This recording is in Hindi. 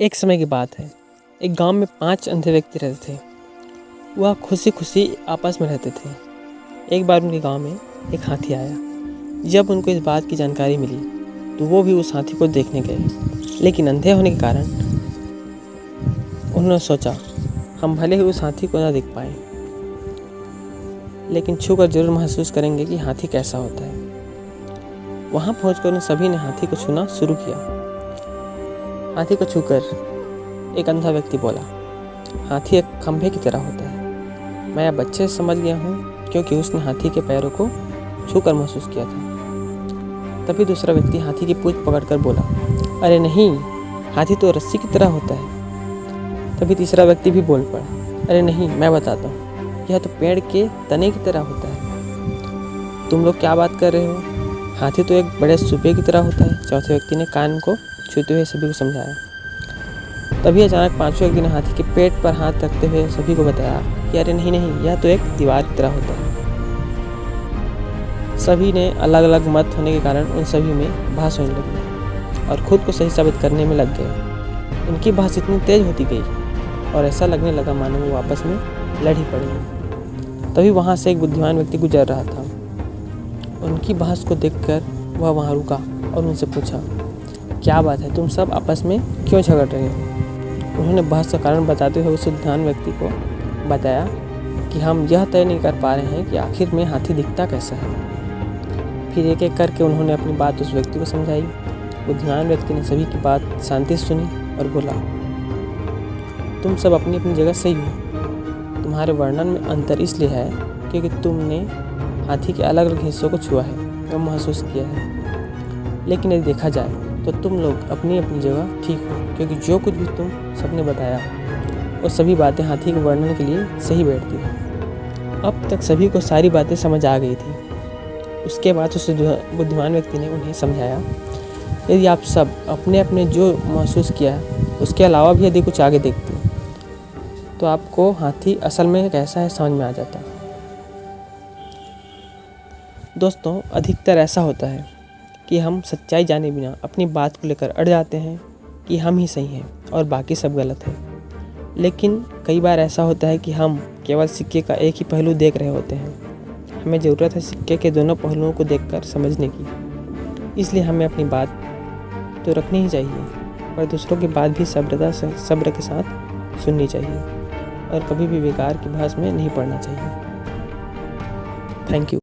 एक समय की बात है। एक गांव में 5 अंधे व्यक्ति रहते थे। वह खुशी खुशी आपस में रहते थे। एक बार उनके गांव में एक हाथी आया। जब उनको इस बात की जानकारी मिली तो वो भी उस हाथी को देखने गए, लेकिन अंधे होने के कारण उन्होंने सोचा हम भले ही उस हाथी को न देख पाए, लेकिन छूकर जरूर महसूस करेंगे कि हाथी कैसा होता है। वहाँ पहुँचकर उन सभी ने हाथी को छूना शुरू किया। हाथी को छूकर एक अंधा व्यक्ति बोला, हाथी एक खंभे की तरह होता है। मैं अब अच्छे से समझ गया हूँ, क्योंकि उसने हाथी के पैरों को छूकर महसूस किया था। तभी दूसरा व्यक्ति हाथी की पूंछ पकड़कर बोला, अरे नहीं, हाथी तो रस्सी की तरह होता है। तभी तीसरा व्यक्ति भी बोल पड़ा, अरे नहीं, मैं बताता हूँ, यह तो पेड़ के तने की तरह होता है। तुम लोग क्या बात कर रहे हो? हाथी तो एक बड़े सूपे की तरह होता है। चौथे व्यक्ति ने कान को छूते हुए सभी को समझाया। तभी अचानक पांचवें व्यक्ति ने हाथी के पेट पर हाथ रखते हुए सभी को बताया कि अरे नहीं, यह तो एक दीवार की तरह होता है। सभी ने अलग अलग मत होने के कारण उन सभी में बहस होने लगी और खुद को सही साबित करने में लग गए। उनकी बहस इतनी तेज होती गई और ऐसा लगने लगा मानो वो आपस में लड़ ही पड़ेंगे। तभी वहाँ से एक बुद्धिमान व्यक्ति गुजर रहा था। उनकी बहस को देखकर वह वहाँ रुका और उनसे पूछा, क्या बात है, तुम सब आपस में क्यों झगड़ रहे हो? उन्होंने बहस का कारण बताते हुए उस बुद्धिमान व्यक्ति को बताया कि हम यह तय नहीं कर पा रहे हैं कि आखिर में हाथी दिखता कैसा है। फिर एक एक करके उन्होंने अपनी बात उस व्यक्ति को समझाई। बुद्धिमान व्यक्ति ने सभी की बात शांति से सुनी और बोला, तुम सब अपनी अपनी जगह सही हो। तुम्हारे वर्णन में अंतर इसलिए है क्योंकि तुमने हाथी के अलग अलग हिस्सों को छुआ है और महसूस किया है। लेकिन यदि देखा जाए तो तुम लोग अपनी अपनी जगह ठीक हो, क्योंकि जो कुछ भी तुम सबने बताया वो सभी बातें हाथी के वर्णन के लिए सही बैठती हैं। अब तक सभी को सारी बातें समझ आ गई थी। उसके बाद उस बुद्धिमान व्यक्ति ने उन्हें समझाया, यदि आप सब अपने अपने जो महसूस किया है उसके अलावा भी यदि कुछ आगे देखते तो आपको हाथी असल में कैसा है समझ में आ जाता। दोस्तों, अधिकतर ऐसा होता है कि हम सच्चाई जाने बिना अपनी बात को लेकर अड़ जाते हैं कि हम ही सही हैं और बाकी सब गलत है। लेकिन कई बार ऐसा होता है कि हम केवल सिक्के का एक ही पहलू देख रहे होते हैं। हमें ज़रूरत है सिक्के के दोनों पहलुओं को देखकर समझने की। इसलिए हमें अपनी बात तो रखनी ही चाहिए, पर दूसरों की बात भी सब्र के साथ सुननी चाहिए और कभी भी बेकार की बहस में नहीं पड़ना चाहिए। Thank you.